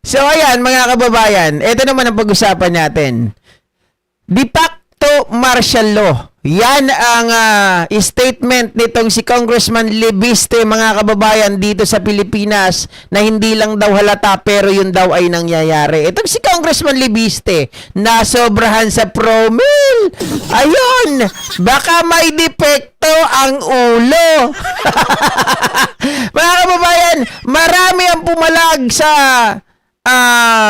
So ayan mga kababayan, ito naman ang pag-usapan natin. De facto martial law. Yan ang statement nitong si Congressman Libiste mga kababayan dito sa Pilipinas na hindi lang daw halata pero yun daw ay nangyayari. Itong si Congressman Libiste nasobrahan sa promil. Ayun, baka may depekto ang ulo. Mga kababayan, marami ang pumalag sa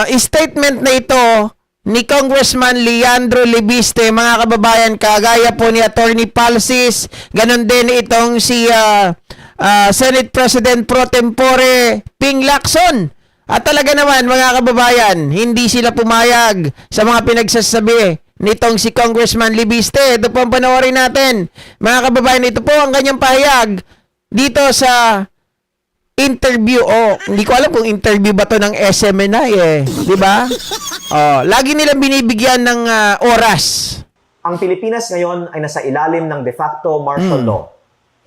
statement na ito ni Congressman Leandro Libiste, mga kababayan, kagaya po ni Attorney Palsis, ganon din itong si Senate President Pro Tempore Ping Lacson. At talaga naman, mga kababayan, hindi sila pumayag sa mga pinagsasabi nitong si Congressman Libiste. Ito po ang panoorin natin. Mga kababayan, ito po ang kanyang pahayag dito sa interview. Hindi ko alam kung interview ba to ng SMNI di ba? Lagi nilang binibigyan ng oras. Ang Pilipinas ngayon ay nasa ilalim ng de facto martial law.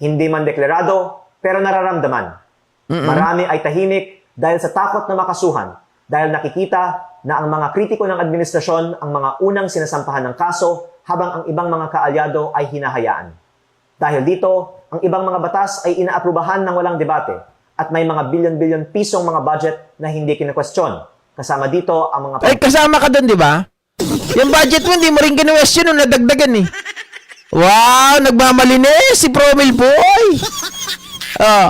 Hindi man deklarado, pero nararamdaman. Marami ay tahimik dahil sa takot na makasuhan, dahil nakikita na ang mga kritiko ng administrasyon ang mga unang sinasampahan ng kaso habang ang ibang mga kaalyado ay hinahayaan. Dahil dito, ang ibang mga batas ay inaaprubahan ng walang debate at may mga bilyon-bilyon pisong mga budget na hindi kina-question. Kasama dito ang mga... Ay, kasama ka doon, di ba? Yung budget mo, hindi mo rin kina-question nung nadagdagan Wow, nagmamalinis si Promil Boy.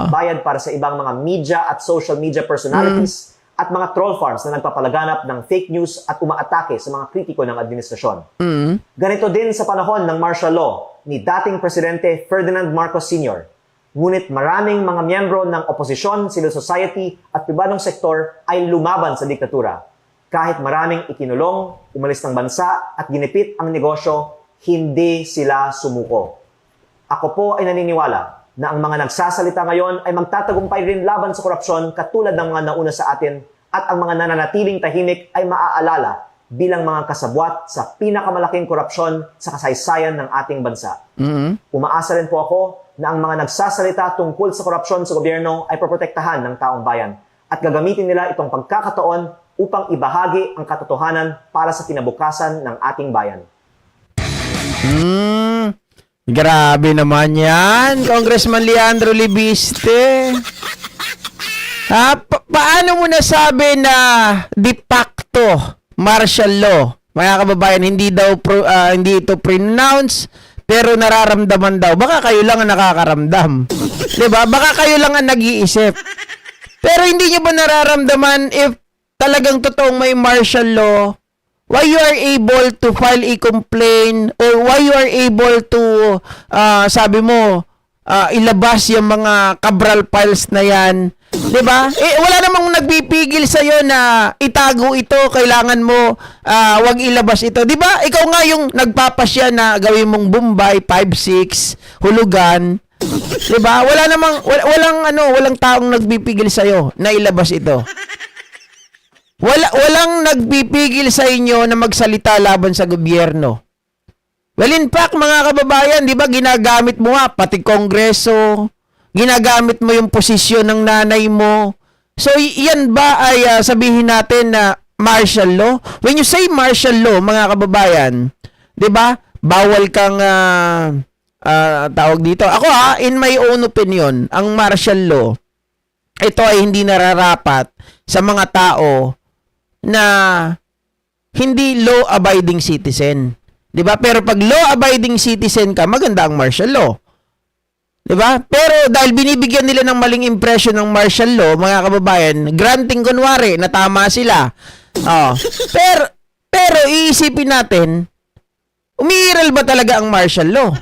Bayad para sa ibang mga media at social media personalities at mga troll farms na nagpapalaganap ng fake news at umaatake sa mga kritiko ng administrasyon. Ganito din sa panahon ng martial law ni dating Presidente Ferdinand Marcos Sr., ngunit maraming mga miyembro ng oposisyon, civil society at pribadong sektor ay lumaban sa diktatura. Kahit maraming ikinulong, umalis ng bansa at ginipit ang negosyo, hindi sila sumuko. Ako po ay naniniwala na ang mga nagsasalita ngayon ay magtatagumpay rin laban sa korupsyon katulad ng mga nauna sa atin at ang mga nananatiling tahimik ay maaalala bilang mga kasabwat sa pinakamalaking korupsyon sa kasaysayan ng ating bansa. Umaasa rin po ako na ang mga nagsasalita tungkol sa korupsyon sa gobyerno ay poprotektahan ng taong bayan at gagamitin nila itong pagkakataon upang ibahagi ang katotohanan para sa kinabukasan ng ating bayan. Grabe naman yan, Congressman Leandro Libiste. Paano mo nasabi na de facto martial law? Mga kababayan, hindi ito pronounce pero nararamdaman daw. Baka kayo lang ang nakakaramdam. 'Di ba? Baka kayo lang ang nag-iisip. Pero hindi niyo ba nararamdaman if talagang totoong may martial law, why you are able to file a complaint or why you are able to sabi mo ilabas yung mga Cabral files na yan, 'di ba? Wala namang nagpipigil sa iyo na itago ito, kailangan mo wag ilabas ito, 'di ba? Ikaw nga yung nagpapasya na gawin mong Bombay 5-6 hulugan, 'di ba? Walang taong nagpipigil sa iyo na ilabas ito. Walang nagpipigil sa inyo na magsalita laban sa gobyerno. Well, in fact, mga kababayan, di ba, ginagamit mo nga, pati kongreso, ginagamit mo yung posisyon ng nanay mo. So, yan ba ay sabihin natin na martial law? When you say martial law, mga kababayan, di ba, bawal kang, tawag dito. Ako in my own opinion, ang martial law, ito ay hindi nararapat sa mga tao na hindi law-abiding citizen. 'Di ba? Pero pag law-abiding citizen ka, maganda ang martial law. 'Di ba? Pero dahil binibigyan nila ng maling impression ng martial law, mga kababayan, granting kunwari na tama sila. Pero iisipin natin, umiiral ba talaga ang martial law?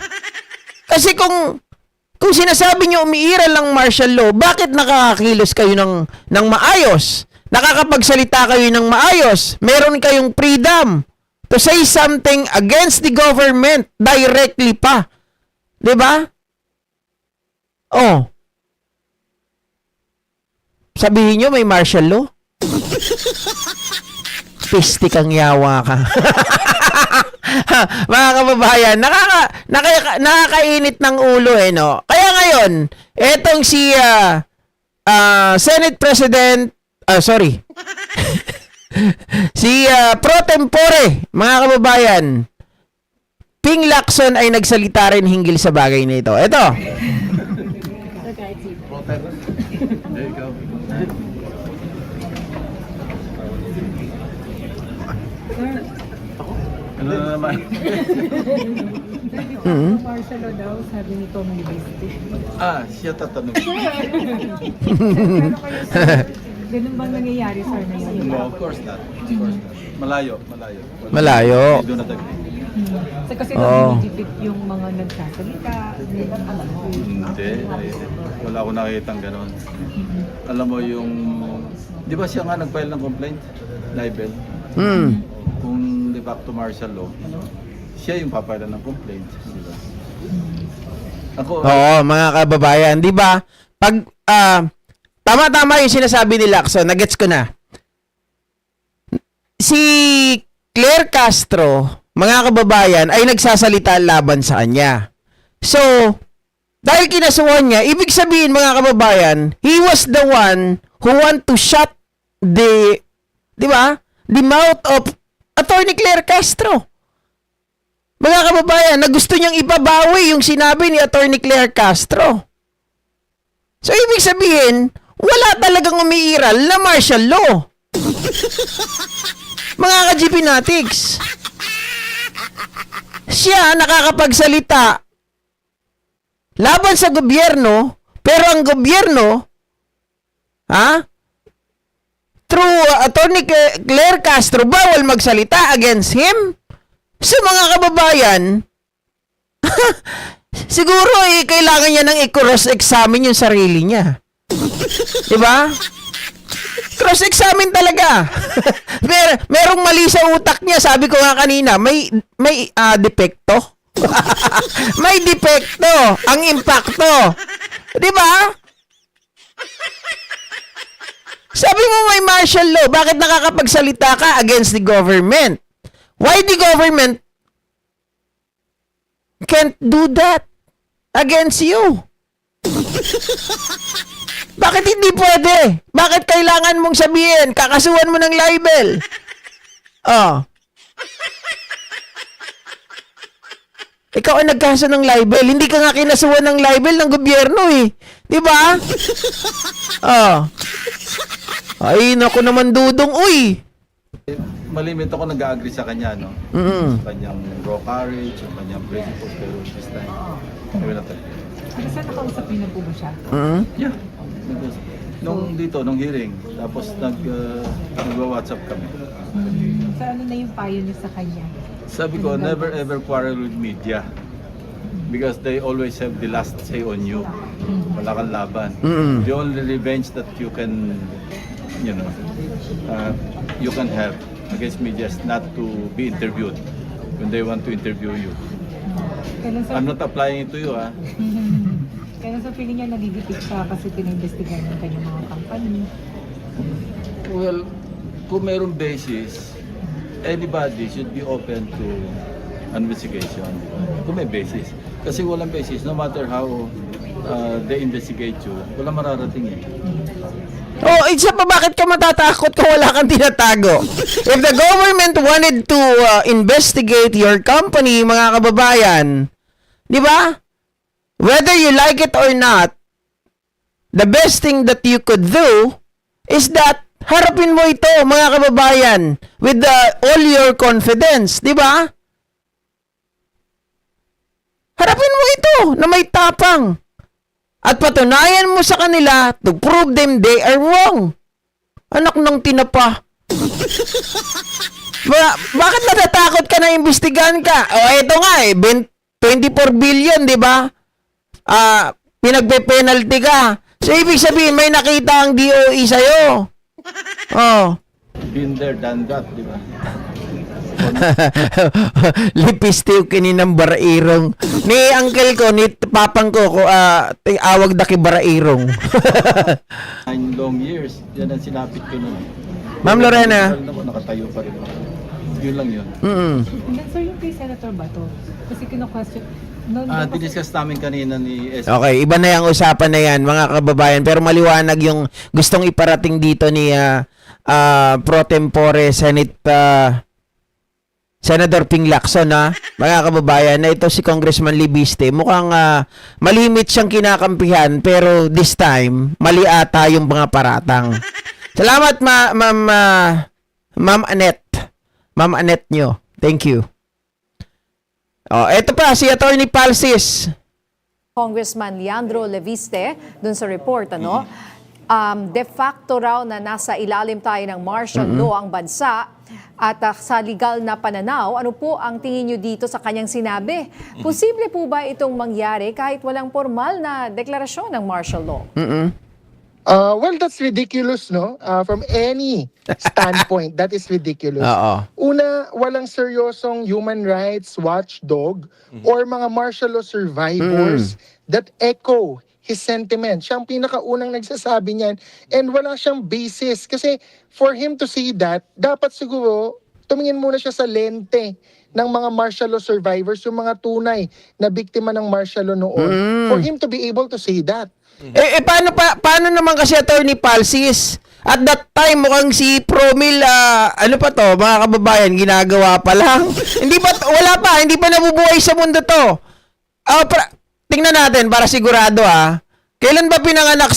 Kasi kung sinasabi niyo umiiral ang martial law, bakit nakakakilos kayo ng maayos? Nakakapagsalita kayo ng maayos? Meron kayong freedom to say something against the government directly pa. 'Di ba? Sabihin nyo may martial law? Piste kang yawa ka. Mga kababayan, nakakainit ng ulo no? Kaya ngayon, etong si Senate President, sorry. Si Pro Tempore, mga kababayan, Ping Lacson ay nagsalita rin hinggil sa bagay na ito. Ito. There you go. Ano na naman? Marcelo daw, sabi ni Tom Libeste. Siya tatanong. Pero kayo, sir, ganun bang nangyayari, sir, na yun? No, of course not. Of course not. Malayo. Malayo. I do not agree. Kasi Oo. namimigipit yung mga nagsasalita. Hindi. Wala akong nakikitang ganon. Alam mo yung... Di ba siya nga nag-file ng complaint? Libel. Kung de facto martial law, siya yung papailan ng complaint. Di ba? Ako, Oo, mga kababayan, 'di ba? Pag tama-tama yung sinasabi ni Lacson, nagets ko na. Si Claire Castro, mga kababayan, ay nagsasalita laban sa kanya. So, dahil kinasuhan niya, ibig sabihin mga kababayan, he was the one who want to shut the, 'di ba? The mouth of Attorney Claire Castro. Mga kababayan, na gusto niyang ipabawi yung sinabi ni Attorney Claire Castro. So, ibig sabihin, wala talagang umiiral na martial law. Mga ka-GP Natics. Siya nakakapagsalita laban sa gobyerno, pero ang gobyerno, through Attorney Claire Castro, bawal magsalita against him. So mga kababayan, siguro kailangan niya nang i-cross-examine yung sarili niya. Diba? Cross-examine talaga. Merong mali sa utak niya. Sabi ko nga kanina, may depekto. May depekto ang impacto. Diba? Sabi mo may martial law, bakit nakakapagsalita ka against the government? Why the government can't do that against you? Bakit hindi pwede? Bakit kailangan mong sabihin, kakasuhan mo ng libel? Ikaw ang nagkaso ng libel. Hindi ka nga kinasuhan ng libel ng gobyerno eh. Di ba? Ay, naku naman dudong. Uy! malimit ako nag-agree sa kanya, no? Sa kanyang raw courage, sa kanyang principles, pero this time, I will not agree. Pero saan nakausap niyo na po ba siya? Yeah. Nung dito, nung hearing, tapos nag-WhatsApp kami. So ano na yung payo niyo sa kanya? Sabi ko, never ever quarrel with media. Because they always have the last say on you. Wala kang laban. The only revenge that you can, you know, you can have against media is not to be interviewed when they want to interview you. Kailan sa, I'm not applying it to you, ah. kailan sa feeling niya nagigipit siya kasi pinimbestigan yung kanyang mga company? Well, kung mayroong basis, anybody should be open to an investigation. Kung may basis. Kasi walang basis, no matter how they investigate you, walang mararating eh. Oh, isa pa, bakit ka matatakot kung wala kang tinatago? If the government wanted to investigate your company, mga kababayan, di ba? Whether you like it or not, the best thing that you could do is that harapin mo ito, mga kababayan, with all your confidence, di ba? Harapin mo ito na may tapang. At patunayan mo sa kanila to prove them they are wrong. Anak ng tinapa. Bakit natatakot ka na imbestigahan ka? O eto nga 24 billion, di ba? Pinagpe-penalty ka. So ibig sabihin may nakita ang DOE sa'yo. Oh. Been there, done that, di ba? Lipistiw kininang barairong. Ni uncle ko, ni papang ko, awag da ki barairong. 9 long years, yan ang sinapit ko nun. Ma'am Lorena. Nakatayo pa rin ako. Yun lang yun. And then, sir, yung kay Senator Bato, kasi kino-question, Diniscuss namin kanina ni S. Okay, iba na yung usapan na yan, mga kababayan. Pero maliwanag yung gustong iparating dito ni pro tempore Senator Ping Lacson, mga kababayan, na ito si Congressman Libiste. Mukhang malimit siyang kinakampihan, pero this time, mali ata yung mga paratang. Salamat, Ma'am Annette. Ma'am Annette nyo. Thank you. Oh, eto pa, si Attorney Palsis. Congressman Leandro Leviste, dun sa report, de facto raw na nasa ilalim tayo ng martial law ang bansa at sa legal na pananaw, ano po ang tingin nyo dito sa kanyang sinabi? Posible po ba itong mangyari kahit walang formal na deklarasyon ng martial law? Well, that's ridiculous, no? From any standpoint, that is ridiculous. Oo. Una, walang seryosong human rights watchdog or mga martial law survivors that echo his sentiment. Siya ang pinakaunang nagsasabi niyan and wala siyang basis. Kasi for him to say that, dapat siguro tumingin muna siya sa lente ng mga martial law survivors, yung mga tunay na biktima ng martial law noon. For him to be able to say that. Paano naman kasi Attorney Palsis? At that time, mukhang si Promil, ano pa to, mga kababayan, ginagawa pa lang. Hindi pa nabubuhay sa mundo to. Tingnan natin para sigurado Kailan ba pinanganak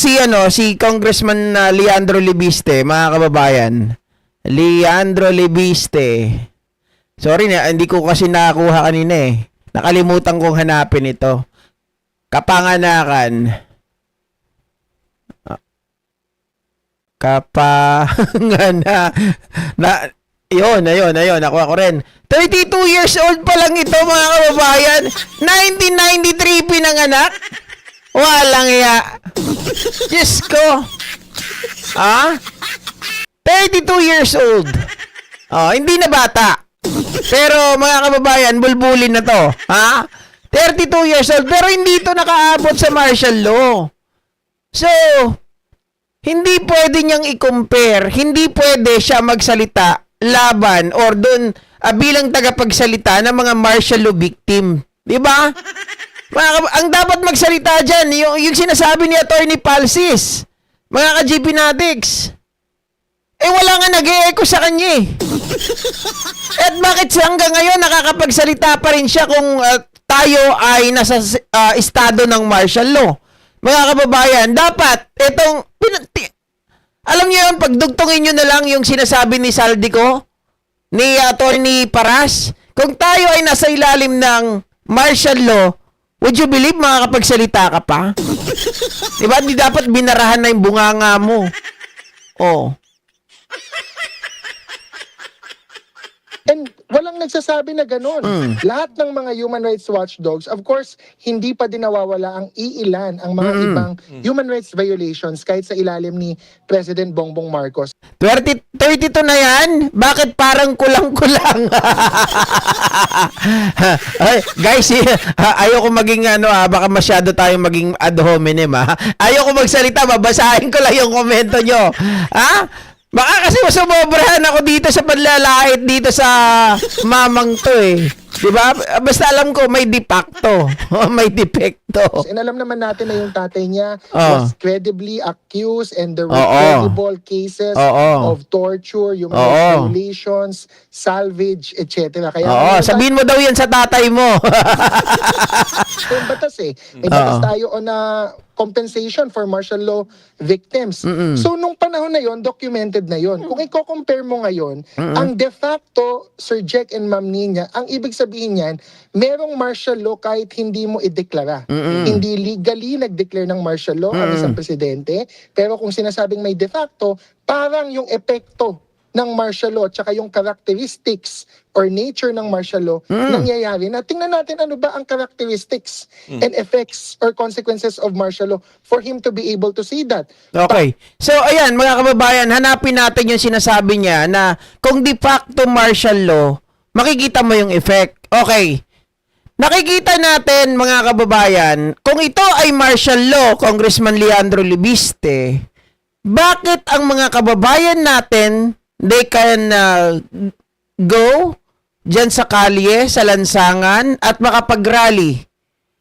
si Congressman Leandro Libiste, mga kababayan? Leandro Libiste. Sorry na, hindi ko kasi nakakuha kanina Nakalimutan kong hanapin ito. Kapanganakan. Ayun, nakuha ko rin. 32 years old pa lang ito, mga kababayan. 1993 pinanganak. Walang iya. Diyos ko. 32 years old. Hindi na bata. Pero mga kababayan, bulbulin na to. 32 years old, pero hindi ito nakaabot sa martial law. So, hindi pwede niyang i-compare. Hindi pwede siya magsalita laban or doon bilang tagapagsalita ng mga martial law victim. Diba? Ang dapat magsalita dyan, yung sinasabi ni Attorney Palsis, mga ka-GP Natics. Wala nga nag-e-echo sa kanya At bakit hanggang ngayon nakakapagsalita pa rin siya kung tayo ay nasa estado ng martial law? Mga kababayan, dapat itong alam niyo yun, pagdugtungin nyo na lang yung sinasabi ni Saldico, ni Attorney Paras, kung tayo ay nasa ilalim ng martial law, would you believe makakapagsalita ka pa? Diba? Di dapat binarahan na yung bunganga mo. And walang nagsasabi na ganun. Lahat ng mga human rights watchdogs, of course, hindi pa din nawawala ang iilan ang mga ibang human rights violations kahit sa ilalim ni President Bongbong Marcos. 32 na yan? Bakit parang kulang-kulang? Ay, guys, ayoko maging baka masyado tayong maging ad hominem Ayoko magsalita, babasahin ko lang yung komento nyo. Baka kasi sumobrahan ako dito sa panlalait dito sa mamang to Diba? Basta alam ko may defacto. May defecto. And alam naman natin na yung tatay niya was credibly accused and there were credible cases of torture, human rights violations, salvage, etc. Kaya sabihin mo daw yan sa tatay mo. may batas May batas tayo on compensation for martial law victims. So, nung panahon na yon, documented na yon. Kung i-compare mo ngayon, ang de facto, Sir Jack and Ma'am Nina, ang ibig sabihin niyan, merong martial law kahit hindi mo ideklara. Hindi legally nag-declare ng martial law ang isang presidente, pero kung sinasabing may de facto, parang yung epekto ng martial law tsaka yung characteristics or nature ng martial law nangyayari na tingnan natin ano ba ang characteristics and effects or consequences of martial law for him to be able to see that. Okay. So, ayan, mga kababayan, hanapin natin yung sinasabi niya na kung de facto martial law, makikita mo yung effect. Okay. Nakikita natin, mga kababayan, kung ito ay martial law, Congressman Leandro Libiste, bakit ang mga kababayan natin they can go dyan sa kalye, sa lansangan, at makapag-rally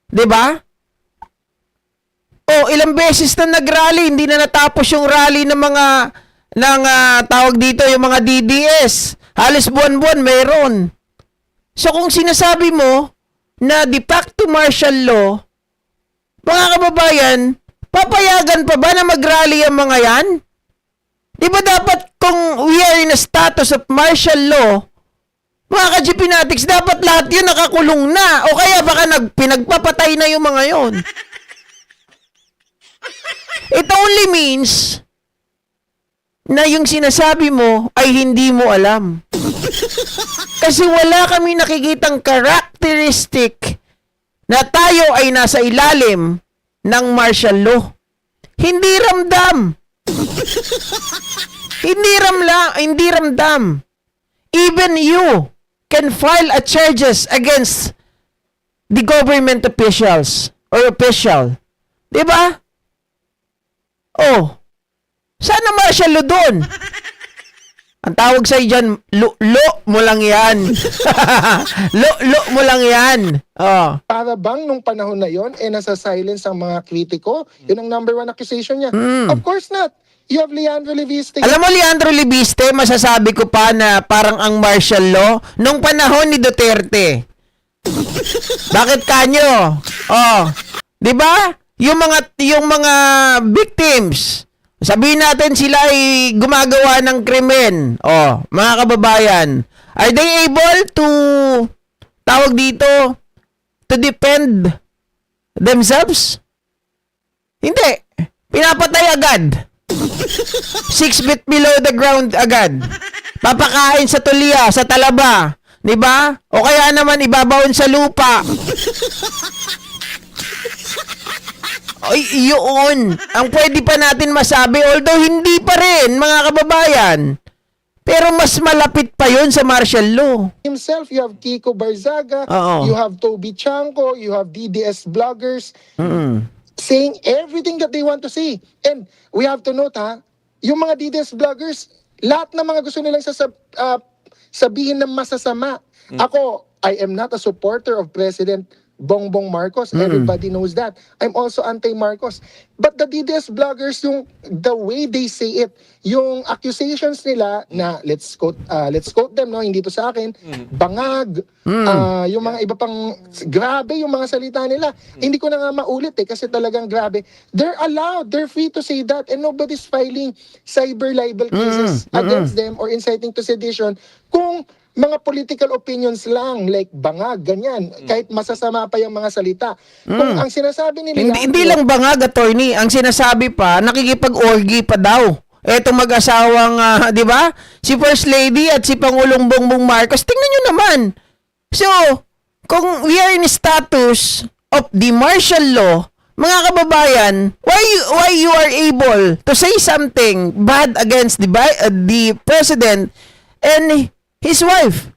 'Di ba? Oh, ilang beses na nag-rally, hindi na natapos yung rally ng mga tawag dito, yung mga DDS. Halos buwan-buwan mayroon. So kung sinasabi mo na de facto martial law, mga kababayan, papayagan pa ba na mag-rally ang mga yan? Di ba dapat kung we are in a status of martial law, mga ka-GP Natics, dapat lahat yun nakakulong na. O kaya baka pinagpapatay na yung mga yon. It only means na yung sinasabi mo ay hindi mo alam. Kasi wala kami nakikitang characteristic na tayo ay nasa ilalim ng martial law. Hindi ramdam. Hindi ramdam. Even you can file a charges against the government officials or official. 'Di ba? Oh. Sana martial law doon. Ang tawag sa'yo dyan, lo mo lang yan. lo mo lang yan. Oh. Para bang nung panahon na yon nasa silence ang mga kritiko? Yun ang number 1 accusation niya. Of course not. You have Leandro Leviste. Alam mo, Leandro Leviste, masasabi ko pa na parang ang martial law nung panahon ni Duterte. Bakit kanyo? Oh, 'di ba? Yung mga victims, sabihin natin sila ay gumagawa ng krimen. Oh, mga kababayan, are they able to tawag dito to defend themselves? Hindi. Pinapatay agad. 6 feet below the ground agad. Papakain sa tulya, sa talaba. 'Di ba? O kaya naman ibabaon sa lupa. Ay, yun. Ang pwede pa natin masabi, although hindi pa rin, mga kababayan. Pero mas malapit pa yun sa martial law. Himself, you have Kiko Barzaga, Oo. you have Toby Chanko, you have DDS bloggers saying everything that they want to say. And we have to note, yung mga DDS bloggers, lahat ng mga gusto nilang sabihin ng masasama. Ako, I am not a supporter of President Bongbong Marcos. Everybody knows that. I'm also anti-Marcos. But the DDS bloggers, the way they say it, yung accusations nila na let's quote them, no, hindi to sa akin, bangag, yung mga iba pang grabe yung mga salita nila. Hindi ko na nga maulit kasi talagang grabe. They're allowed, they're free to say that, and nobody's filing cyber libel cases against them or inciting to sedition kung mga political opinions lang, like bangag, ganyan, kahit masasama pa yung mga salita. Kung ang sinasabi nila... Hindi lang bangag, attorney. Ang sinasabi pa, nakikipag-orgy pa daw. Etong mag-asawang, di ba? Si First Lady at si Pangulong Bongbong Marcos. Tingnan nyo naman. So, kung we are in status of the martial law, mga kababayan, why you are able to say something bad against the president and his wife?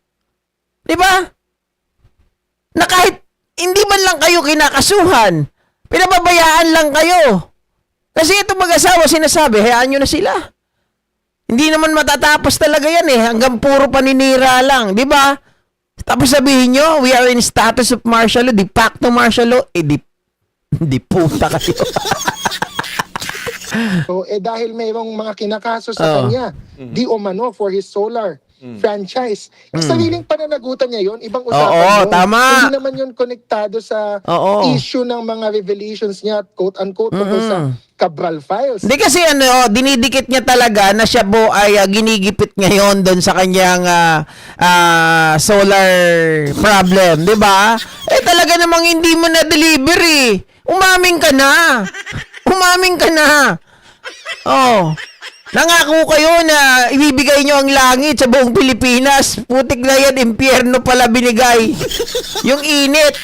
Diba? Na kahit hindi man lang kayo kinakasuhan, pinababayaan lang kayo. Kasi itong mag-asawa sinasabi, hayaan nyo na sila. Hindi naman matatapos talaga yan hanggang puro paninira lang. Diba? Tapos sabihin nyo, we are in status of martial law, de facto martial law, di puta kayo. So, dahil mayroong mga kinakaso sa kanya, di umano for his solar franchise. Yung sariling pananagutan niya yun, ibang usapan Oo, yun. tama. Hindi naman yun konektado sa issue ng mga revelations niya, quote-unquote, tungkol sa Cabral Files. Hindi kasi dinidikit niya talaga na siya po ay ginigipit ngayon doon sa kanyang solar problem, 'di ba? Talaga namang hindi mo na deliver Umaming ka na. Oh. Nangako kayo na ibibigay nyo ang langit sa buong Pilipinas. Putik na yan, impyerno pala binigay. Yung init.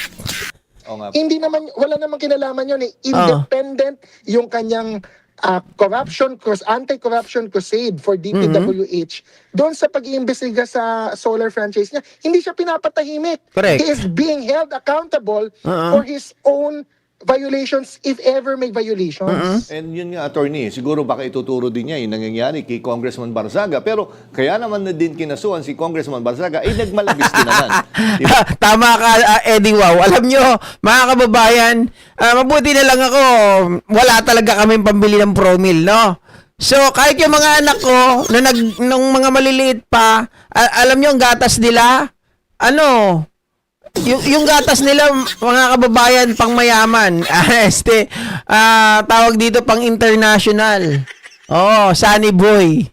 Hindi naman, wala namang kinalaman yun Independent yung kanyang anti-corruption crusade for DPWH. Doon sa pag-iimbestiga sa solar franchise niya, hindi siya pinapatahimik. Correct. He is being held accountable for his own violations if ever may violations. And yun nga, attorney, siguro baka ituturo din niya yung nangyayari kay Congressman Barzaga. Pero kaya naman na din kinasuhan si Congressman Barzaga, ay nagmalabis din naman. Diba? Tama ka, Eddie Wow. Alam nyo, mga kababayan, mabuti na lang ako, wala talaga kaming pambili ng promil, no? So, kahit yung mga anak ko, nung mga maliliit pa, alam nyo, ang gatas nila, yung gatas nila, mga kababayan, pang mayaman. Tawag dito pang international. Sunny Boy.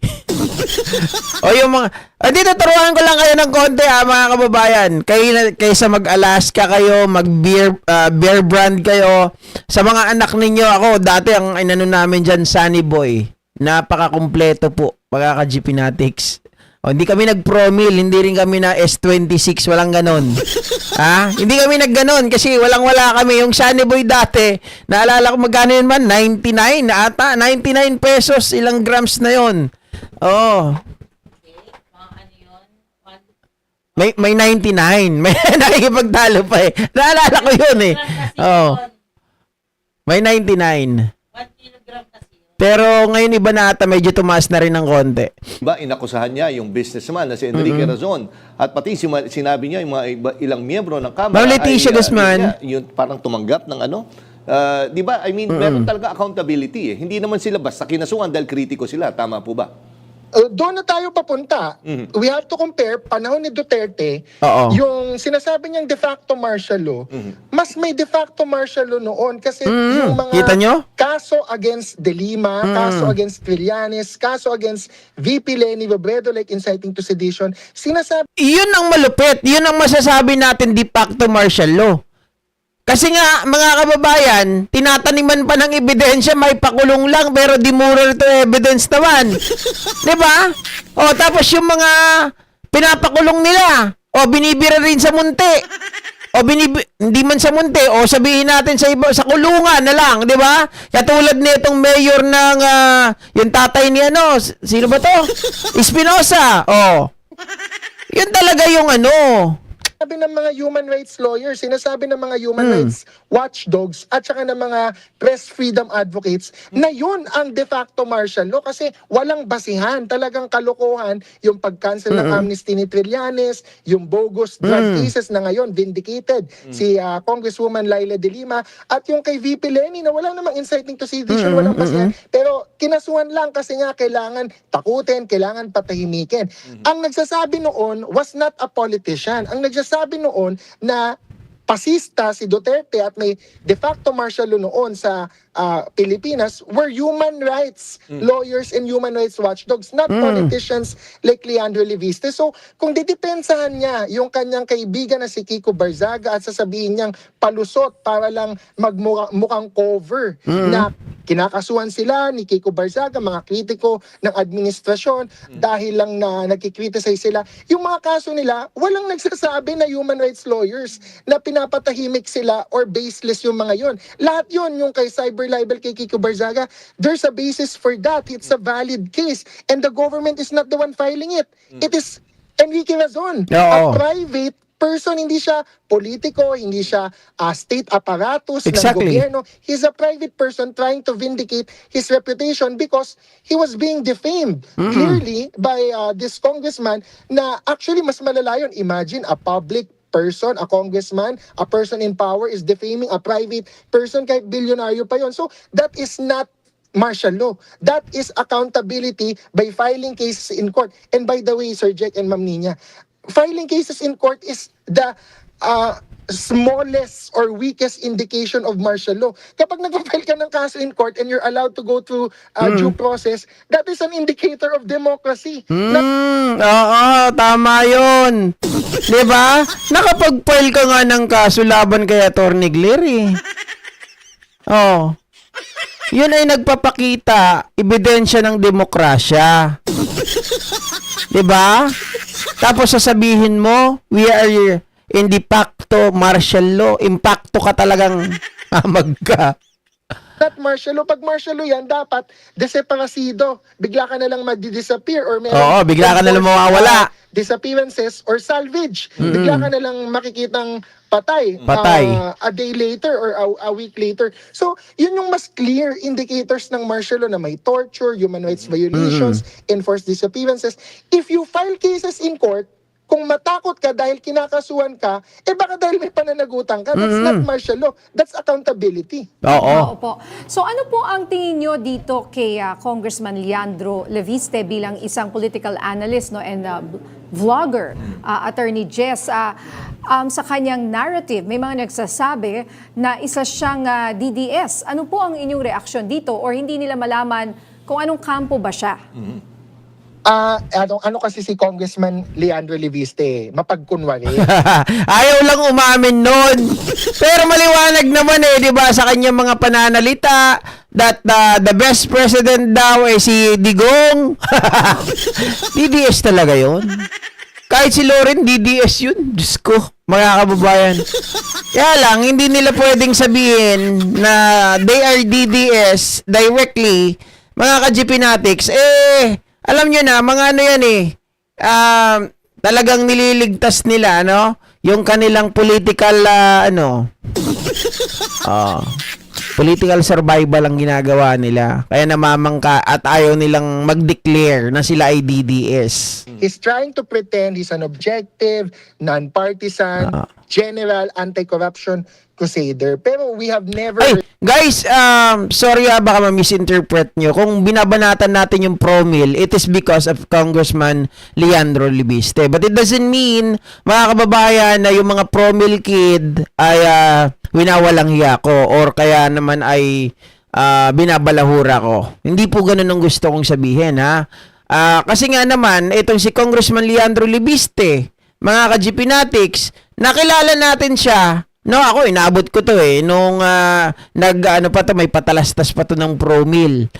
O yung mga... dito, turuan ko lang kayo ng konti, mga kababayan. Kaysa mag-Alaska kayo, mag-beer brand kayo. Sa mga anak ninyo, ako, dati ang inano namin dyan, Sunny Boy. Napaka-kumpleto po, pagkaka-GP Natics. Hindi kami nag-promil, hindi rin kami na S26, walang ganon. Hindi kami nagganon kasi walang-wala kami. Yung Sunny Boy dati, naalala ko magkano yun man? 99 na ata. 99 pesos, ilang grams na yun. May 99. May nakikipagtalo pa eh. Naalala ko yun eh. May 99. Pero ngayon iba na ata, medyo tumaas na rin ng konti. Diba, inakusahan niya yung businessman na si Enrique Razon. At pati sinabi niya yung mga ilang miyembro ng Kamara Ma'am Leticia Guzman. Yung parang tumanggap ng di ba? I mean, meron talaga accountability eh. Hindi naman sila basta kinasuhan dahil kritiko sila. Tama po ba? Doon na tayo papunta. We have to compare panahon ni Duterte, Oo. yung sinasabi niyang de facto martial law, mas may de facto martial law noon kasi yung mga Kita nyo? kaso against De Lima, kaso against Trillanes, kaso against VP Leni Robredo like inciting to sedition, sinasabi Yun ang malupit. Yun ang masasabi natin de facto martial law. Kasi nga, mga kababayan, tinataniman pa ng ebidensya, may pakulong lang, pero demurrer to evidence naman. Diba? Tapos yung mga pinapakulong nila, binibira rin sa munti. Hindi man sa munti, sabihin natin sa iba, sa kulungan na lang, di ba? Katulad nitong mayor ng, yung tatay ni sino ba to? Espinosa. Yun talaga yung sinasabi ng mga human rights lawyers, sinasabi ng mga human rights watchdogs at saka ng mga press freedom advocates na yun ang de facto martial law kasi walang basihan, talagang kalokohan yung pag-cancel ng amnesty ni Trillanes, yung bogus drug cases na ngayon vindicated si Congresswoman Laila De Lima at yung kay VP Leni na wala namang inciting to sedition, walang basihan, pero kinasuhan lang kasi nga kailangan takutin, kailangan patahimikin. Ang nagsasabi noon was not a politician. Ang nagsasabi noon na pasista si Duterte at may de facto martial law noon sa Pilipinas were human rights lawyers and human rights watchdogs, not politicians like Leandro Leviste. So, kung didepensahan niya yung kanyang kaibigan na si Kiko Barzaga at sasabihin niyang palusot para lang magmukhang cover na kinakasuhan sila ni Kiko Barzaga, mga kritiko ng administrasyon dahil lang na nagkikriticize sila. Yung mga kaso nila, walang nagsasabi na human rights lawyers na pinapatahimik sila or baseless yung mga yon. Lahat yon yung kay cyber libel kay Kiko Barzaga, there's a basis for that. It's a valid case. And the government is not the one filing it. It is Enrique Razon, a private person, hindi siya politiko, hindi siya state apparatus ng gobyerno. He's a private person trying to vindicate his reputation because he was being defamed clearly by this congressman na actually mas malala yun. Imagine a public person, a congressman, a person in power is defaming a private person kahit bilyonaryo pa yon. So that is not martial law. That is accountability by filing cases in court. And by the way, Sir Jack and Ma'am Nina, filing cases in court is the smallest or weakest indication of martial law. Kapag nag-file ka ng kaso in court and you're allowed to go through due process, that is an indicator of democracy. Tama yun. Diba? Nakapag-file ka nga ng kaso laban kay Atty. Gliry. Yun ay nagpapakita, ebidensya ng demokrasya. Diba? Tapos sasabihin mo, we are in de facto martial law. Impacto ka talagang hamag ka. Not martial law. Pag martial law yan, dapat deseparasido. Bigla ka na lang magdi-disappear or meron Oo, bigla ka na lang mawawala. disappearances or salvage. Bigla ka na lang makikitang patay, Patay. a day later or a week later. So, yun yung mas clear indicators ng martial law na may torture, human rights violations, enforced disappearances. If you file cases in court, kung matakot ka dahil kinakasuhan ka, baka dahil may pananagutan ka. That's not martial law. That's accountability. Oo. Opo. So ano po ang tingin nyo dito kay Congressman Leandro Leviste bilang isang political analyst no and vlogger, Attorney Jess, sa kanyang narrative, may mga nagsasabi na isa siyang DDS. Ano po ang inyong reaksyon dito or hindi nila malaman kung anong kampo ba siya? Ano kasi si Congressman Leandro Leviste, mapagkunwari. Ayaw lang umamin nun. Pero maliwanag naman di ba, sa kanyang mga pananalita that the best president daw si Digong. DDS talaga yon. Kahit si Loren, DDS yun. Diyos ko, mga kababayan. Kaya lang, hindi nila pwedeng sabihin na they are DDS directly, mga ka-GPnatics. Alam nyo na, mga ano yan talagang nililigtas nila, no? Yung kanilang political, political survival ang ginagawa nila. Kaya namamangka at ayaw nilang mag-declare na sila ay DDS. He's trying to pretend he's an objective, non-partisan, general, anti-corruption crusader. Pero we have never... Ay, guys, sorry baka ma-misinterpret nyo. Kung binabanatan natin yung promil, it is because of Congressman Leandro Leviste. But it doesn't mean, mga kababayan, na yung mga promil kid ay winawalang hiya ko or kaya naman ay binabalahura ko. Hindi po ganun ang gusto kong sabihin, ha? Kasi nga naman, itong si Congressman Leandro Leviste, mga ka-GPnatics, nakilala natin siya. No, ako inaabot ko to nung may patalastas pa to ng promil.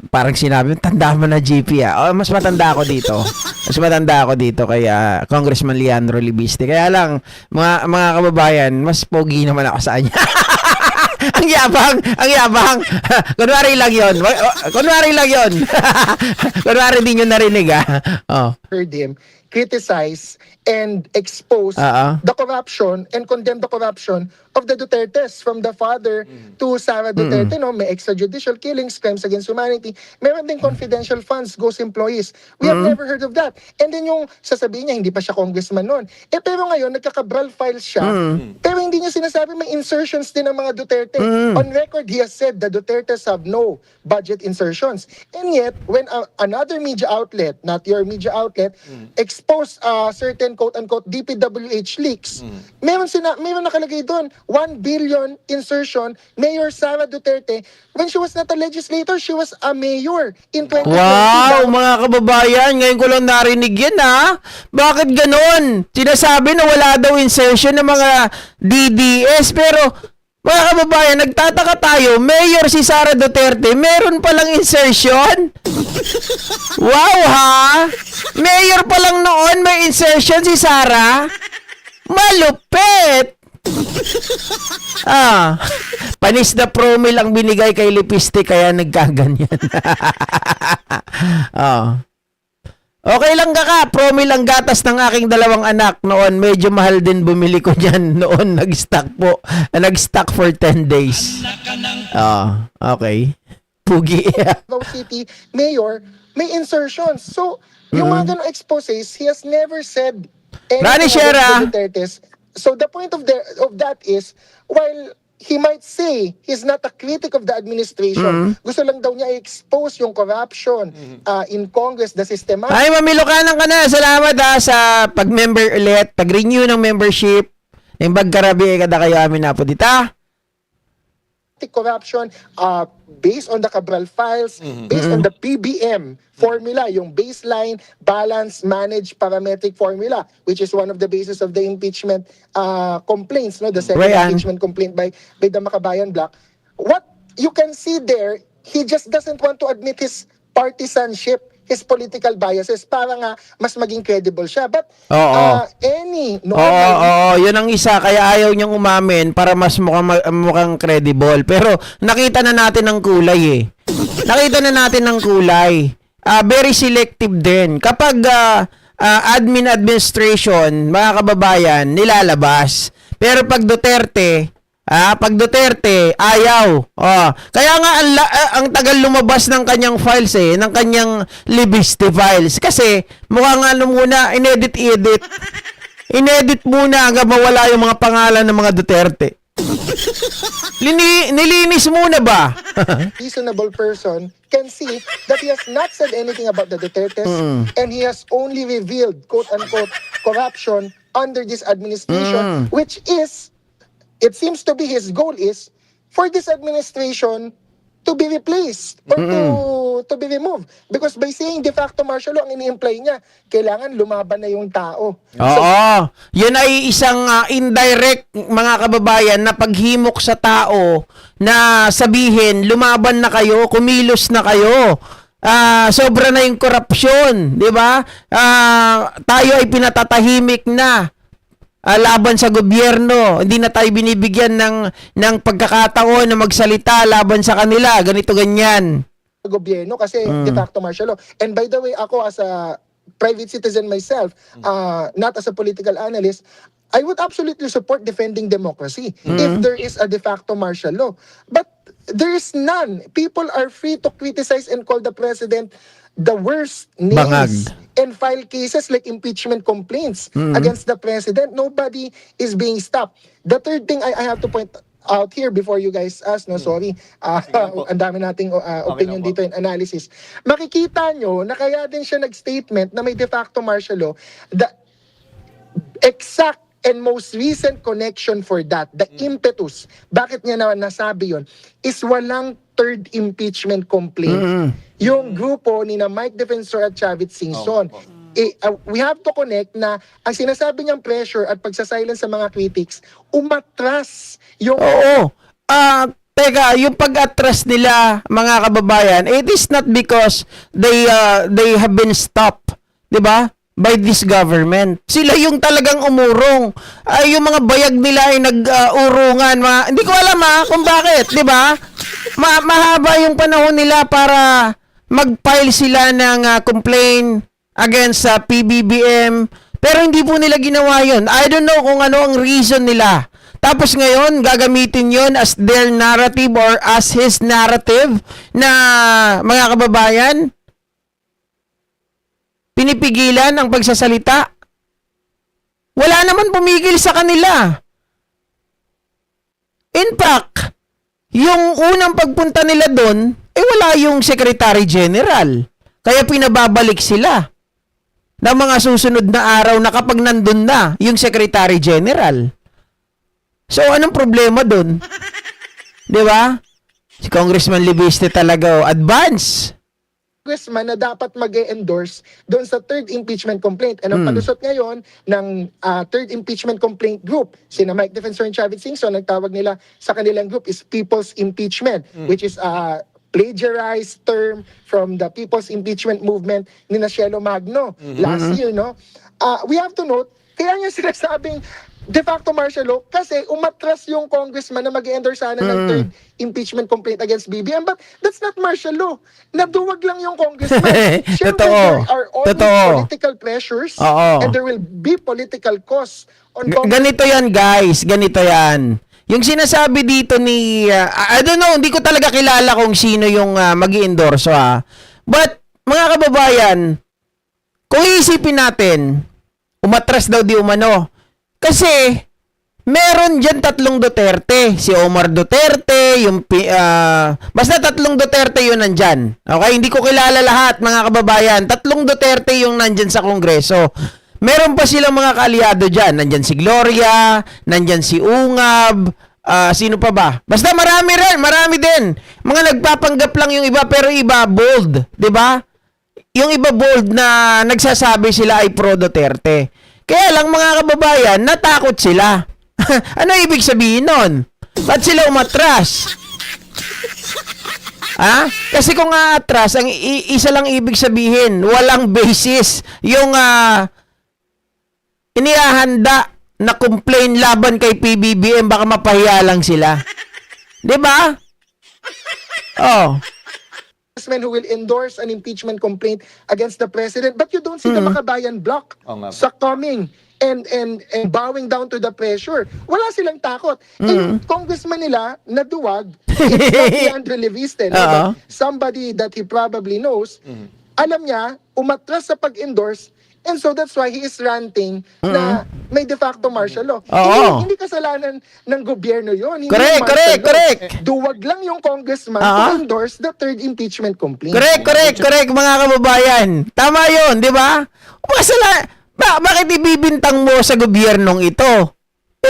Parang sinabi, tanda mo na GP mas matanda ako dito. Mas matanda ako dito kay Congressman Leandro Leviste. Kaya lang mga kababayan, mas pogi naman ako sa kanya. ang yabang. Kunwari lang 'yon. Kunwari din nyo narinig heard him criticize and expose the corruption and condemn the corruption of the Dutertes, from the father to Sara Duterte. No, may extrajudicial killings, crimes against humanity. Meron ding confidential funds, ghost employees. We have never heard of that. And then yung sasabihin niya, hindi pa siya congressman noon. Pero ngayon, nagkakabral files siya. Pero hindi niya sinasabi may insertions din ng mga Duterte. On record, he has said the Dutertes have no budget insertions. And yet, when another media outlet, not your media outlet, exposed certain quote-unquote DPWH leaks, meron nakalagay doon, 1 billion insertion, Mayor Sara Duterte. When she was not a legislator, she was a mayor in 2020. Wow, mga kababayan, ngayon ko lang narinig yan Bakit ganon? Sinasabi na wala daw insertion ng mga DDS, pero mga kababayan, nagtataka tayo, Mayor si Sara Duterte, meron palang insertion? Wow Mayor pa lang noon, may insertion si Sara? Malupit! Panis na promil ang binigay kay Leviste kaya nagkaganyan. Okay lang ka, promil ang gatas ng aking dalawang anak noon. Medyo mahal din bumili ko dyan noon. Nag-stock for 10 days. Okay. Pugi. Davao City Mayor, may insertions. So, yung mga ganong exposes, he has never said Rani anything Shera. about the Dutertes. So the point of that is, while he might say he's not a critic of the administration, gusto lang daw niya i-expose yung corruption in Congress, the systematic Ay, mamilokanan ka na. Salamat sa pag-member ulit, pag-renew ng membership. Yung bagkarabi kada kayo amin na po dita. corruption based on the Cabral files, based on the PBM formula, yung baseline, balance, manage, parametric formula, which is one of the basis of the impeachment complaints, no, the second Ryan. impeachment complaint by the Makabayan Bloc. What you can see there, he just doesn't want to admit his partisanship. his political biases para nga mas maging credible siya. But Oo. any Oo, normal oo, yun ang isa. Kaya ayaw niyang umamin para mas mukhang credible. Pero nakita na natin ang kulay eh. Nakita na natin ang kulay. Very selective din. Kapag administration, mga kababayan, nilalabas. Pero pag Duterte, ayaw. Kaya nga ang tagal lumabas ng kanyang files ng kanyang Libiste files. Kasi mukhang muna, inedit muna hanggang mawala yung mga pangalan ng mga Duterte. Nilinis muna ba? reasonable person can see that he has not said anything about the Dutertes and he has only revealed, quote-unquote, corruption under this administration, which is, it seems to be his goal is, for this administration to be replaced or to be removed. Because by saying de facto martial law, ang ini-imply niya, kailangan lumaban na yung tao. Oo. Yun ay isang indirect, mga kababayan, na paghimok sa tao na sabihin, lumaban na kayo, kumilos na kayo. Sobra na yung korupsyon, di ba? Tayo ay pinatatahimik na. Laban sa gobyerno, hindi na tayo binibigyan ng pagkakataon na magsalita laban sa kanila, ganito ganyan. Gobyerno kasi de facto martial law. And by the way, ako as a private citizen myself, not as a political analyst, I would absolutely support defending democracy if there is a de facto martial law. But there is none. People are free to criticize and call the president the worst names Bangag. and file cases like impeachment complaints against the president. Nobody is being stopped. The third thing I have to point out here before you guys ask, no, sorry, ang dami nating opinion lang po. dito and analysis. Makikita nyo na kaya din siya nag-statement na may de facto martial law, the exact and most recent connection for that, the impetus, bakit niya naman nasabi yon, is walang third impeachment complaint. Yung grupo ni na Mike Defensor at Chavit Singson. We have to connect na ang sinasabi niyang pressure at pagsasilence sa mga critics, umatras yung... Oo. Teka, yung pag-atras nila, mga kababayan, it is not because they have been stopped, 'di ba? By this government. Sila yung talagang umurong. Yung mga bayag nila ay nag-urungan. Hindi ko alam kung bakit, 'di ba? Mahaba yung panahon nila para mag-file sila ng complaint against sa PBBM. Pero hindi po nila ginawa yun. I don't know kung ano ang reason nila. Tapos ngayon, gagamitin yon as their narrative or as his narrative na mga kababayan, pinipigilan ang pagsasalita. Wala naman pumigil sa kanila. In fact, yung unang pagpunta nila doon, wala yung Secretary General. Kaya pinababalik sila ng mga susunod na araw na kapag nandun na yung Secretary General. So, anong problema doon? Di ba? Si Congressman Libiste talaga, advance. Congressman na dapat mag-endorse doon sa third impeachment complaint. And ang palusot ngayon ng third impeachment complaint group, sina Mike Defensor and Chavit Singson, nagtawag nila sa kanilang group is People's Impeachment, which is a plagiarized term from the People's Impeachment Movement ni Cielo Magno last year, no? We have to note, kaya niya sinasabing de facto martial law kasi umatras yung congressman na mag-endorse sana ng third impeachment complaint against BBM, but that's not martial law. Naduwag lang yung congressman. Siyempre, Totoo. there are always Totoo. political pressures Oo. and there will be political costs on Ganito yan, guys. Ganito yan. Yung sinasabi dito ni, I don't know, hindi ko talaga kilala kung sino yung mag-i-endorso But, mga kababayan, kung iisipin natin, umatras daw di umano. Kasi, meron dyan 3 Duterte. Si Omar Duterte, basta 3 Duterte yun nandyan. Okay? Hindi ko kilala lahat, mga kababayan. 3 Duterte yung nandyan sa Kongreso. Meron pa silang mga kaalyado dyan. Nandyan si Gloria, nandyan si Ungab, sino pa ba? Basta marami din. Mga nagpapanggap lang yung iba, pero iba bold. 'Di ba? Yung iba bold na nagsasabi sila ay pro-Duterte. Kaya lang mga kababayan, natakot sila. Ano ibig sabihin nun? Ba't sila umatras? Kasi kung atras, ang isa lang ibig sabihin, walang basis yung inihahanda na complain laban kay PBBM, baka mapahiya lang sila. 'Di ba? Oh. Congressmen who will endorse an impeachment complaint against the president, but you don't see the Makabayan bloc Oo nga po. succumbing and bowing down to the pressure. Wala silang takot. And yung congressman nila na duwag, it's not Leandro Leviste, no? Oo. But somebody that he probably knows, alam niya, umatras sa pag-endorse, and so that's why he is ranting na may de facto martial law. Oo. Hindi kasalanan ng gobyerno yon. Hindi Correct, yung martial correct, law. correct. Duwag lang yung congressman Oo. to endorse the third impeachment complaint. Correct, mga kababayan. Tama 'yon, 'di ba? Bakit ibibintang mo sa gobyernong ito?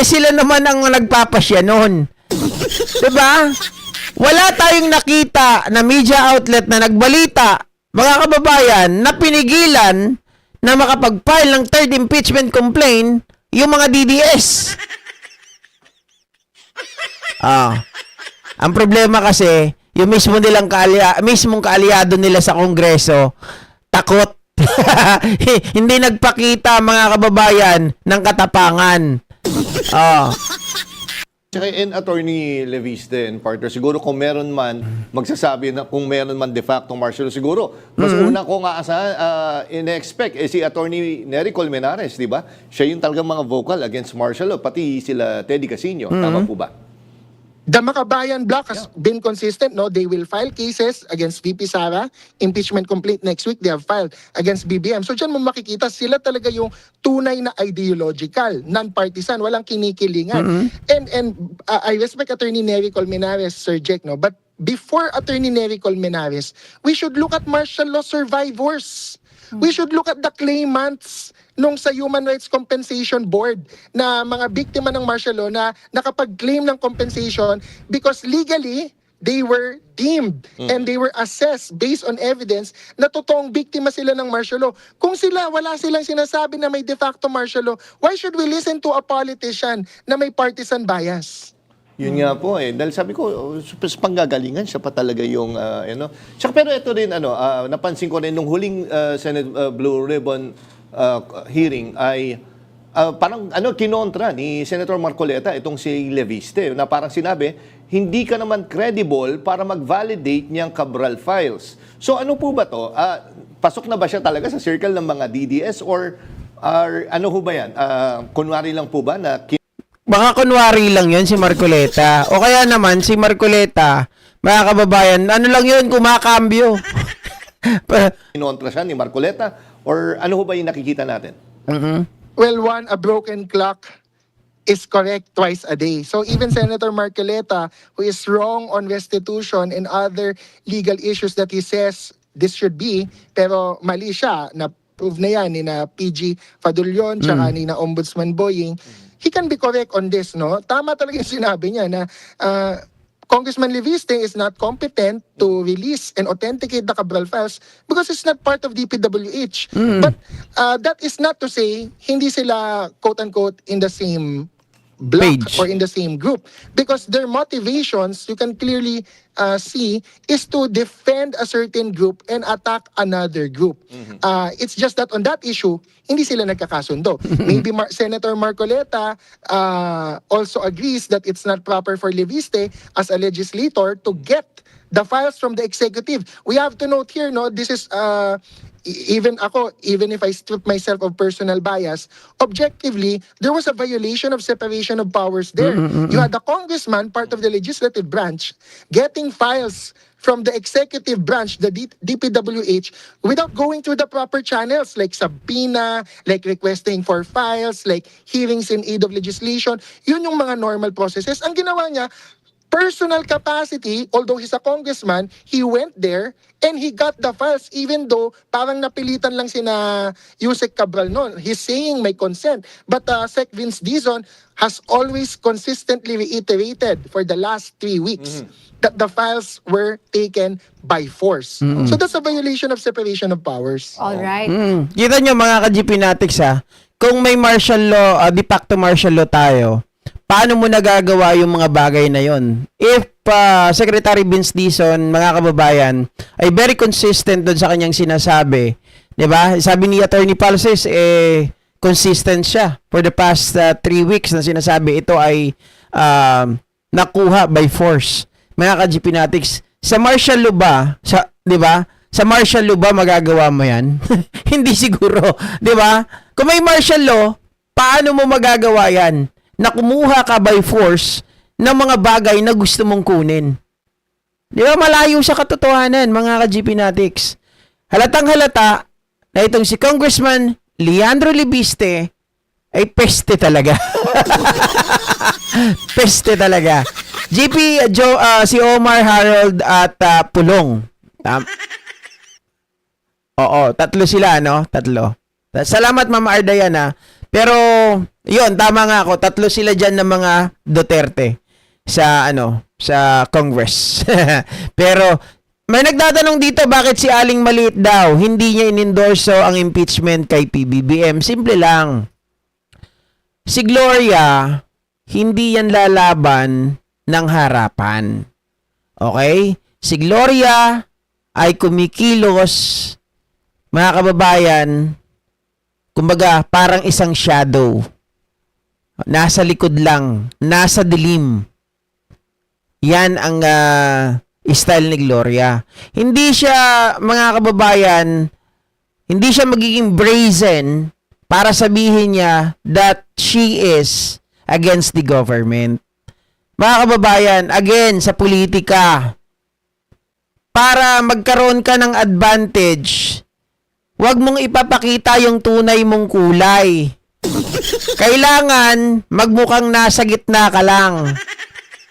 Sila naman ang nagpapasya noon. 'Di ba? Wala tayong nakita na media outlet na nagbalita, mga kababayan, na pinigilan na makapag-file ng third impeachment complaint yung mga DDS. Ang problema kasi, yung mismong kaalyado nila sa Kongreso, takot. Hindi nagpakita, mga kababayan, ng katapangan. Tsaka Attorney Leviste and partner, siguro kung meron man, magsasabi na kung meron man de facto martial law, siguro, mas una ko nga in-expect, si Attorney Nery Colmenares, di ba? Siya yung talagang mga vocal against martial law, pati sila Teddy Casino. Tama po ba? The Makabayan bloc has been consistent, no? They will file cases against VP Sara, impeachment complaint next week, they have filed against BBM. So dyan mo makikita, sila talaga yung tunay na ideological, non-partisan, walang kinikilingan. And I respect Attorney Nery Colmenares, Sir Jack, no? But before Attorney Nery Colmenares, we should look at martial law survivors. We should look at the claimants nung sa Human Rights Compensation Board na mga biktima ng martial law na nakapag-claim ng compensation because legally they were deemed and they were assessed based on evidence na totoong biktima sila ng martial law. Kung sila, wala silang sinasabi na may de facto martial law, why should we listen to a politician na may partisan bias? Yun nga po dahil sabi ko, sa panggagalingan siya pa talaga yung, Tsaka pero ito rin, napansin ko rin nung huling Senate Blue Ribbon hearing ay parang kinontra ni Senator Marcoleta itong si Leviste na parang sinabi, hindi ka naman credible para mag-validate niyang Cabral files. So ano po ba to? Pasok na ba siya talaga sa circle ng mga DDS or ano ho ba yan? Kunwari lang po ba na Baka kunwari lang yun si Marcoleta. O kaya naman si Marcoleta, mga kababayan, ano lang yun, kumakambyo. kinontra siya ni Marcoleta or ano ho ba yung nakikita natin? Well, one, a broken clock is correct twice a day. So even Senator Marcoleta, who is wrong on restitution and other legal issues that he says this should be, pero mali siya, na-prove na yan ni na PG Fadulyon, tsaka ni na Ombudsman Boying, he can be correct on this, no? Tama talaga yung sinabi niya na Congressman Leviste is not competent to release and authenticate the Cabral files because it's not part of DPWH. But that is not to say hindi sila quote-unquote in the same block Page. or in the same group because their motivations, you can clearly see, is to defend a certain group and attack another group. It's just that on that issue, hindi sila nagkakasundo. Maybe Senator Marcoleta also agrees that it's not proper for Leviste as a legislator to get the files from the executive. We have to note here, no, this is even if I strip myself of personal bias, objectively, there was a violation of separation of powers there. You had the congressman, part of the legislative branch, getting files from the executive branch, the DPWH, without going through the proper channels, like subpoena, like requesting for files, like hearings in aid of legislation. Yun yung mga normal processes. Ang ginawa niya, personal capacity, although he's a congressman, he went there and he got the files even though parang napilitan lang sina Yusek Cabral noon. He's saying may consent. But Sec Vince Dizon has always consistently reiterated for the last 3 weeks that the files were taken by force. So that's a violation of separation of powers. All right. Kita nyo mga ka-GP Natics kung may martial law, de facto martial law tayo, paano mo nagagawa yung mga bagay na yon? If Secretary Vince Dizon, mga kababayan, ay very consistent doon sa kanyang sinasabi, 'di ba? Sabi ni Attorney Palses, consistent siya for the past 3 weeks na sinasabi ito ay nakuha by force. Mga ka-GP Natics, sa martial law ba, 'di ba? Sa martial law ba magagawa mo 'yan? Hindi siguro, 'di ba? Kung may martial law, paano mo magagawa 'yan? Na kumuha ka by force ng mga bagay na gusto mong kunin. 'Di ba? Malayo sa katotohanan, mga ka-GP Natics. Halatang halata na itong si Congressman Leandro Leviste ay peste talaga. Peste talaga. GP si Omar Harold at Pulong. Oo, tatlo sila, no? Tatlo. Salamat, Mama Ardayana. Pero, yun, tama nga ako. Tatlo sila dyan ng mga Duterte sa Congress. Pero, may nagtatanong dito, bakit si Aling Maliit daw hindi niya inendorso ang impeachment kay PBBM? Simple lang. Si Gloria, hindi yan lalaban ng harapan. Okay? Si Gloria ay kumikilos, mga kababayan, kumbaga parang isang shadow. Nasa likod lang, nasa dilim. Yan ang style ni Gloria. Hindi siya, mga kababayan, hindi siya magiging brazen para sabihin niya that she is against the government. Mga kababayan, again, sa politika, para magkaroon ka ng advantage, huwag mong ipapakita yung tunay mong kulay. Kailangan magmukhang nasa gitna ka lang.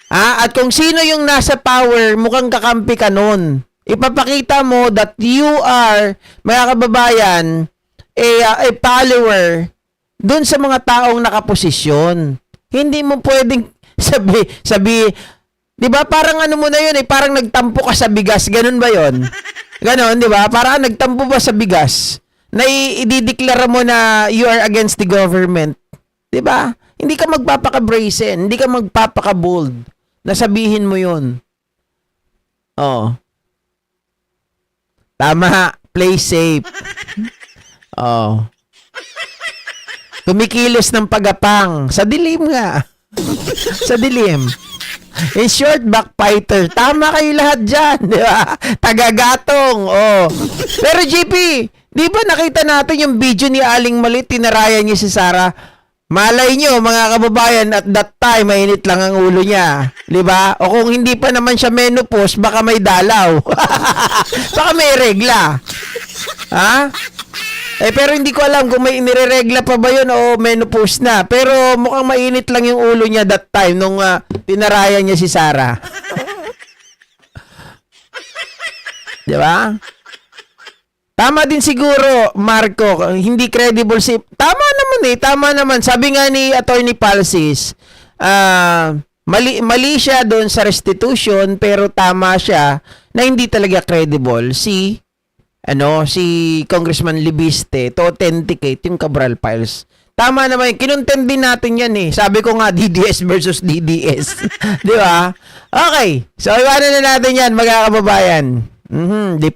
At kung sino yung nasa power, mukhang kakampi ka nun. Ipapakita mo that you are, mga kababayan, a follower dun sa mga taong nakaposisyon. Hindi mo pwedeng sabi, di ba parang ano mo na yun, parang nagtampo ka sa bigas, ganun ba yun? Ganon, di ba? Parang nagtampo ba sa bigas na idideklara mo na you are against the government. Di ba? Hindi ka magpapaka-brazen, hindi ka magpapaka-bold na sabihin mo yun. Oh. Tama, play safe. Oh. Kumikilos ng pagapang. Sa dilim nga. Sa dilim. In short, backfighter. Tama kayo lahat dyan. Di ba? Tagagatong. Oh. Pero GP, di ba nakita natin yung video ni Aling Maliit, tinarayan niya si Sara? Malay nyo, mga kababayan, at that time, mainit lang ang ulo niya. Di ba? O kung hindi pa naman siya menopause, baka may dalaw. Baka may regla. Ha? Pero hindi ko alam kung may inireregla pa ba yun o menopause na. Pero mukhang mainit lang yung ulo niya that time nung tinarayan niya si Sara. Di ba? Tama din siguro, Marco, hindi credible si... Tama naman. Sabi nga ni Attorney Palsis, mali siya doon sa restitution, pero tama siya na hindi talaga credible si Congressman Leviste to authenticate yung Cabral Files. Tama naman, kinontent din natin yan eh. Sabi ko nga, DDS versus DDS. Di ba? Okay, so iwanan na natin yan, mga kababayan. Di